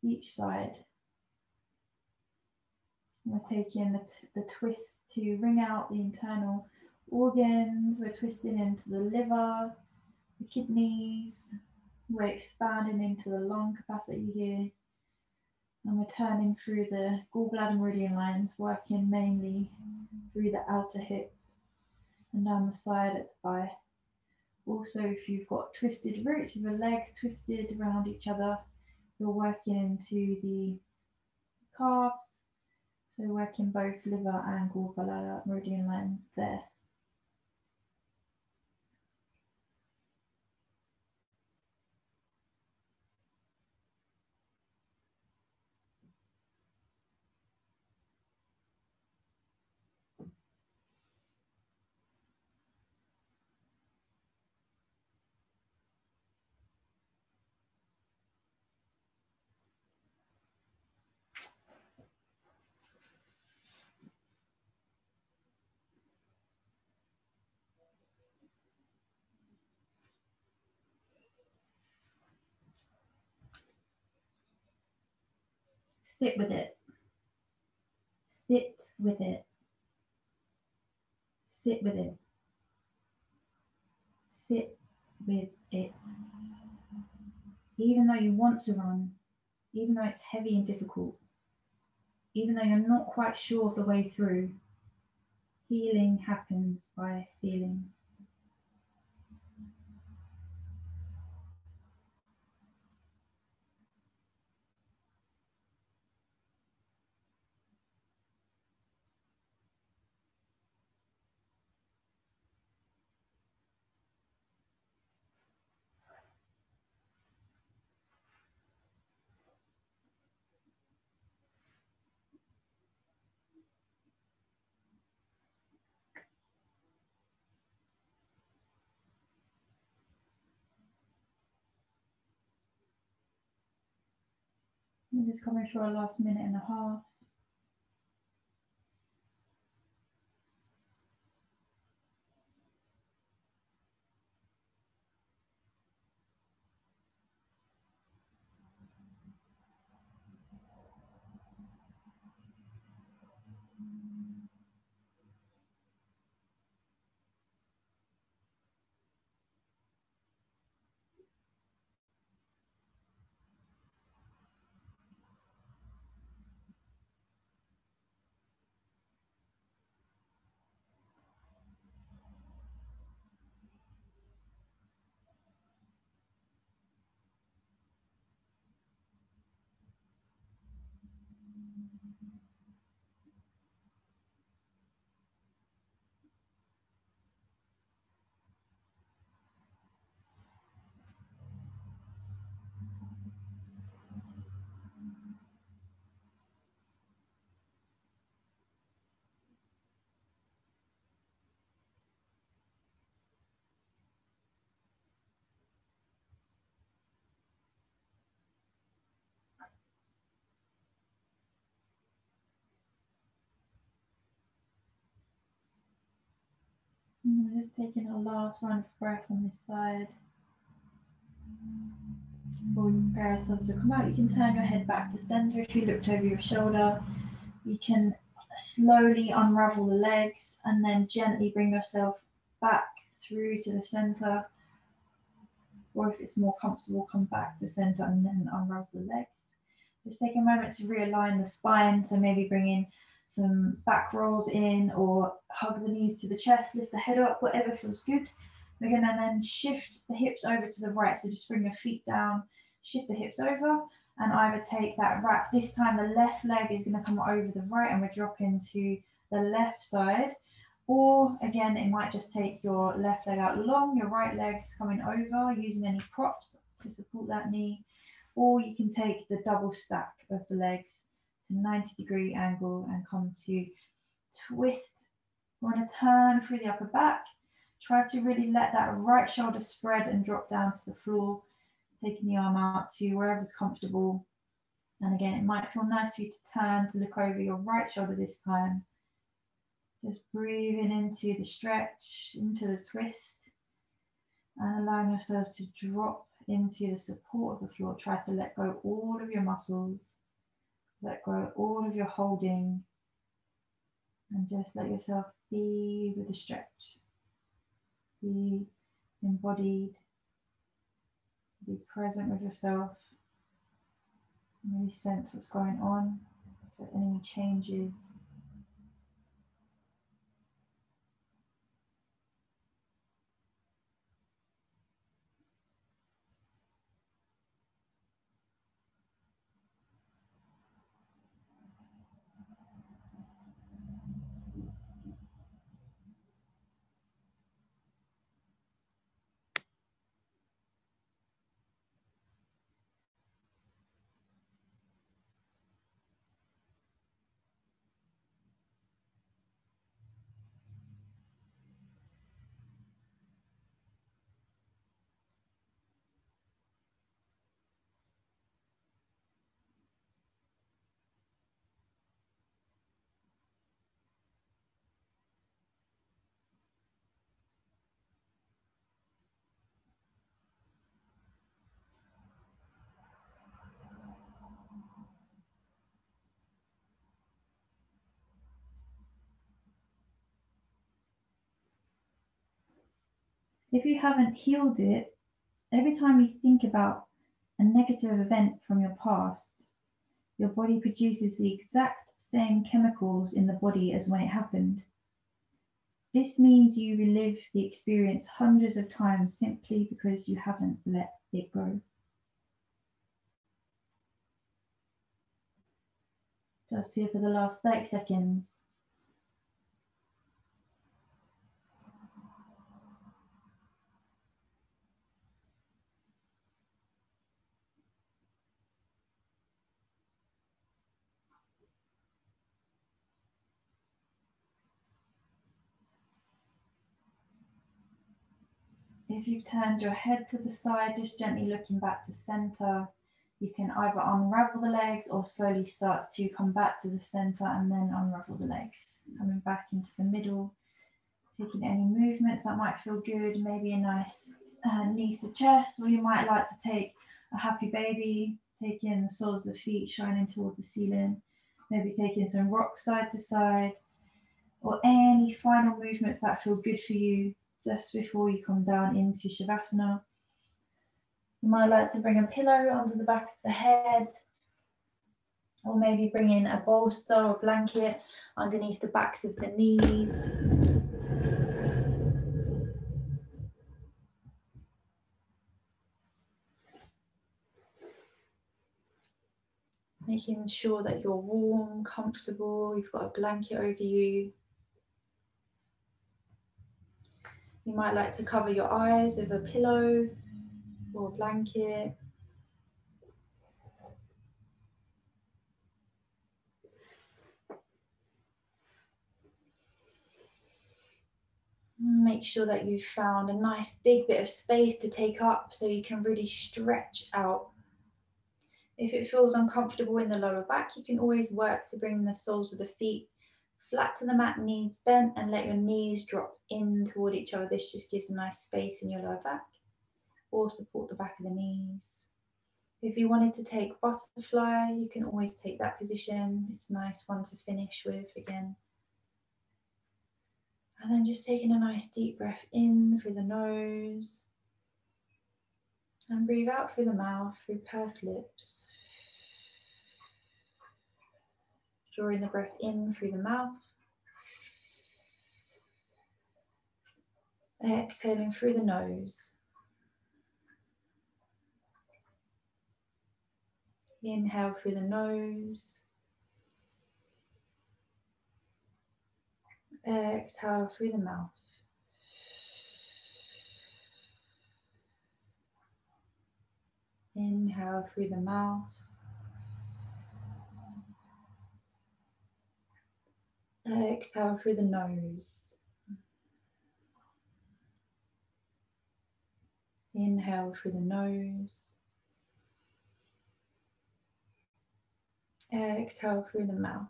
each side. We're taking the twist to wring out the internal organs. We're twisting into the liver, the kidneys. We're expanding into the lung capacity here. And we're turning through the gallbladder meridian lines, working mainly through the outer hip and down the side at the thigh. Also, if you've got twisted roots with your legs twisted around each other, you're working into the calves. So working both liver and gallbladder meridian lines there. Sit with it. Sit with it. Sit with it. Sit with it. Even though you want to run, even though it's heavy and difficult, even though you're not quite sure of the way through, healing happens by feeling. We're just coming for our last minute and a half. And we're just taking a last round of breath on this side. Before we prepare ourselves to come out, you can turn your head back to center if you looked over your shoulder. You can slowly unravel the legs and then gently bring yourself back through to the center. Or if it's more comfortable, come back to center and then unravel the legs. Just take a moment to realign the spine. So maybe bring in some back rolls in, or hug the knees to the chest, lift the head up, whatever feels good. We're going to then shift the hips over to the right. So just bring your feet down, shift the hips over, and either take that wrap. This time the left leg is going to come over the right and we're dropping to the left side. Or again, it might just take your left leg out long, your right leg's coming over, using any props to support that knee. Or you can take the double stack of the legs to 90-degree angle and come to twist. You want to turn through the upper back. Try to really let that right shoulder spread and drop down to the floor, taking the arm out to wherever's comfortable. And again, it might feel nice for you to turn to look over your right shoulder this time. Just breathing into the stretch, into the twist, and allowing yourself to drop into the support of the floor. Try to let go all of your muscles, let go all of your holding, and just let yourself be with the stretch. Be embodied, be present with yourself, and really sense what's going on, if there are any changes. If you haven't healed it, every time you think about a negative event from your past, your body produces the exact same chemicals in the body as when it happened. This means you relive the experience hundreds of times simply because you haven't let it go. Just here for the last 30 seconds. If you've turned your head to the side, just gently looking back to center, you can either unravel the legs or slowly start to come back to the center and then unravel the legs. Coming back into the middle, taking any movements that might feel good, maybe a nice knees to chest, or you might like to take a happy baby, taking the soles of the feet shining toward the ceiling, maybe taking some rock side to side, or any final movements that feel good for you just before you come down into Shavasana. You might like to bring a pillow onto the back of the head, or maybe bring in a bolster or blanket underneath the backs of the knees. Making sure that you're warm, comfortable, you've got a blanket over you. You might like to cover your eyes with a pillow or a blanket. Make sure that you've found a nice big bit of space to take up so you can really stretch out. If it feels uncomfortable in the lower back, you can always work to bring the soles of the feet flat to the mat, knees bent, and let your knees drop in toward each other. This just gives a nice space in your lower back, or support the back of the knees. If you wanted to take butterfly, you can always take that position. It's a nice one to finish with again. And then just taking a nice deep breath in through the nose. And breathe out through the mouth, through pursed lips. Drawing the breath in through the mouth. Exhaling through the nose. Inhale through the nose. Exhale through the mouth. Inhale through the mouth. Exhale through the nose. Inhale through the nose. Exhale through the mouth.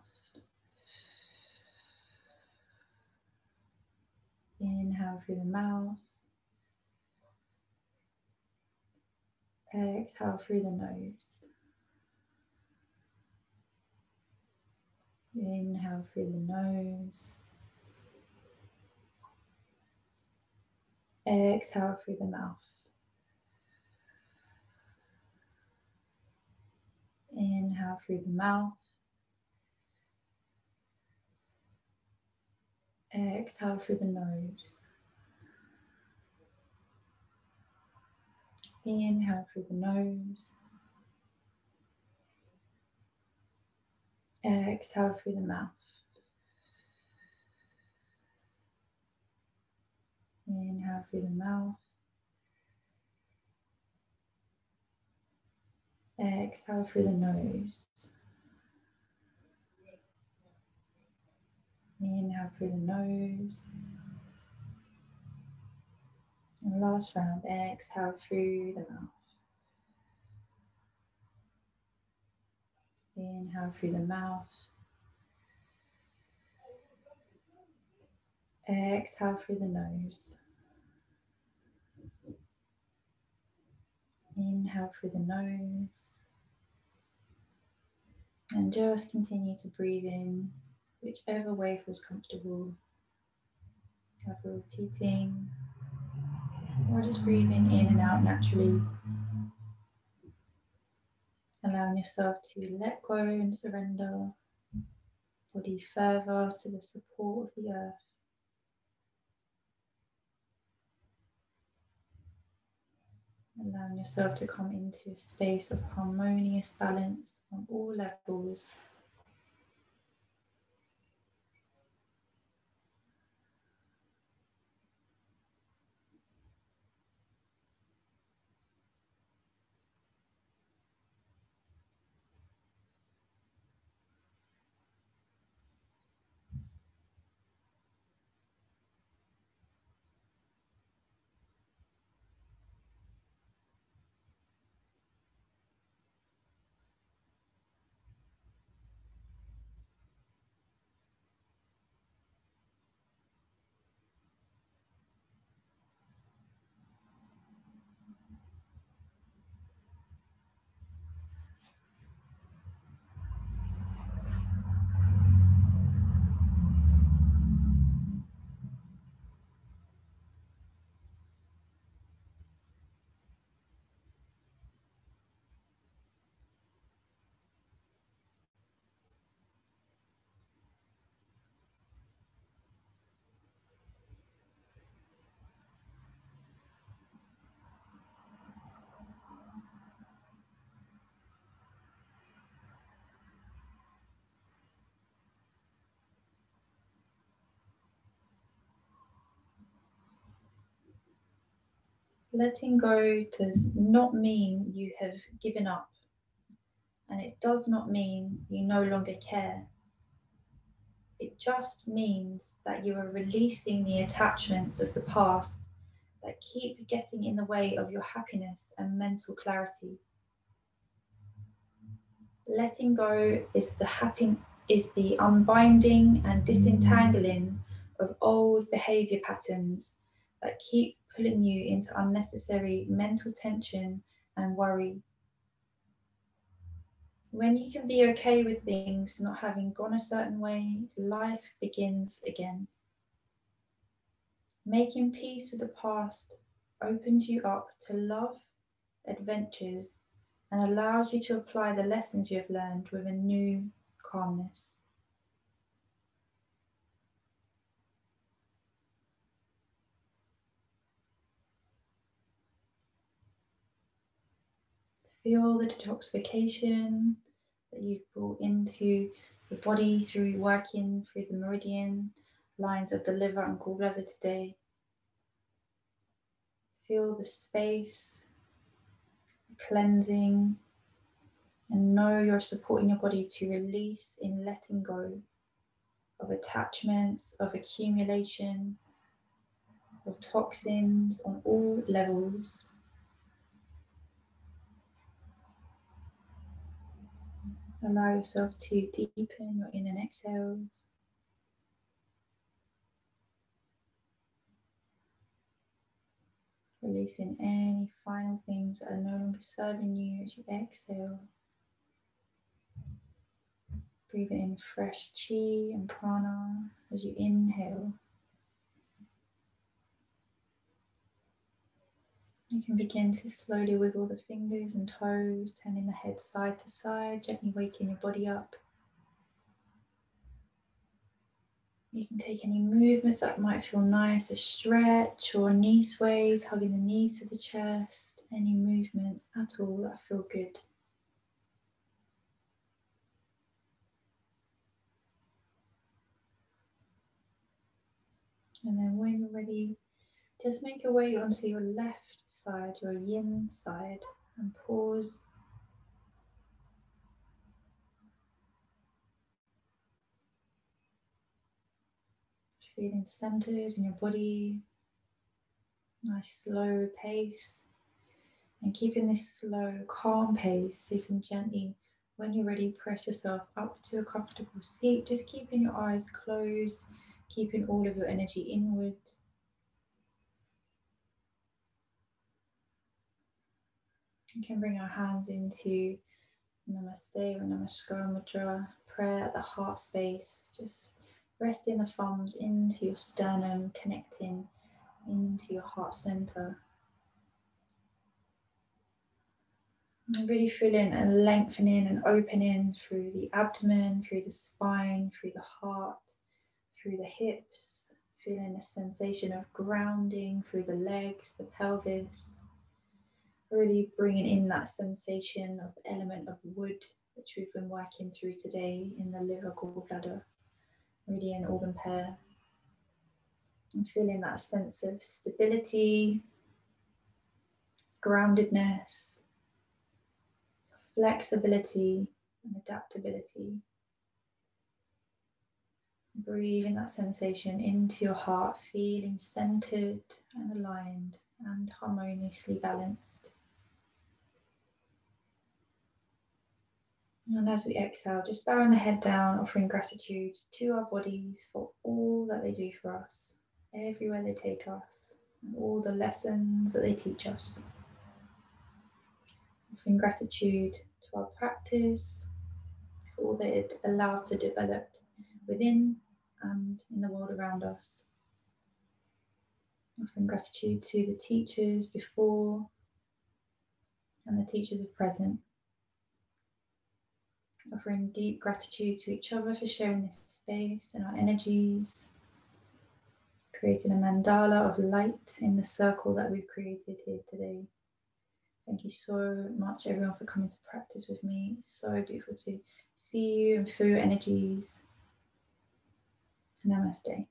Inhale through the mouth. Exhale through the nose. Inhale through the nose. Exhale through the mouth. Inhale through the mouth. Exhale through the nose. Inhale through the nose. Exhale through the mouth. Inhale through the mouth. Exhale through the nose. Inhale through the nose. And last round, exhale through the mouth. Inhale through the mouth. Exhale through the nose. Inhale through the nose. And just continue to breathe in whichever way feels comfortable. Either repeating or just breathing in and out naturally. Allowing yourself to let go and surrender body further to the support of the earth. Allowing yourself to come into a space of harmonious balance on all levels. Letting go does not mean you have given up, and it does not mean you no longer care. It just means that you are releasing the attachments of the past that keep getting in the way of your happiness and mental clarity. Letting go is the unbinding and disentangling of old behavior patterns that keep pulling you into unnecessary mental tension and worry. When you can be okay with things not having gone a certain way, life begins again. Making peace with the past opens you up to love, adventures, and allows you to apply the lessons you have learned with a new calmness. Feel the detoxification that you've brought into your body through working through the meridian lines of the liver and gallbladder today. Feel the space, cleansing, and know you're supporting your body to release in letting go of attachments, of accumulation, of toxins on all levels. Allow yourself to deepen your in and exhales. Releasing any final things that are no longer serving you as you exhale. Breathing in fresh chi and prana as you inhale. You can begin to slowly wiggle the fingers and toes, turning the head side to side, gently waking your body up. You can take any movements that might feel nice, a stretch or knee sways, hugging the knees to the chest, any movements at all that feel good. And then when you're ready, just make your way onto your left side, your yin side, and pause. Feeling centered in your body, nice slow pace. And keeping this slow, calm pace so you can gently, when you're ready, press yourself up to a comfortable seat, just keeping your eyes closed, keeping all of your energy inward. You can bring our hands into Namaste or Namaskar Mudra, prayer at the heart space, just resting the thumbs into your sternum, connecting into your heart center. And really feeling a lengthening and opening through the abdomen, through the spine, through the heart, through the hips, feeling a sensation of grounding through the legs, the pelvis. Really bringing in that sensation of the element of wood, which we've been working through today in the liver gallbladder meridian organ pair. And feeling that sense of stability, groundedness, flexibility and adaptability. Breathing that sensation into your heart, feeling centered and aligned and harmoniously balanced. And as we exhale, just bowing the head down, offering gratitude to our bodies for all that they do for us, everywhere they take us, and all the lessons that they teach us. Offering gratitude to our practice, for all that it allows to develop within and in the world around us. Offering gratitude to the teachers before and the teachers of present. Offering deep gratitude to each other for sharing this space and our energies. Creating a mandala of light in the circle that we've created here today. Thank you so much everyone for coming to practice with me. It's so beautiful to see you and feel your energies. Namaste.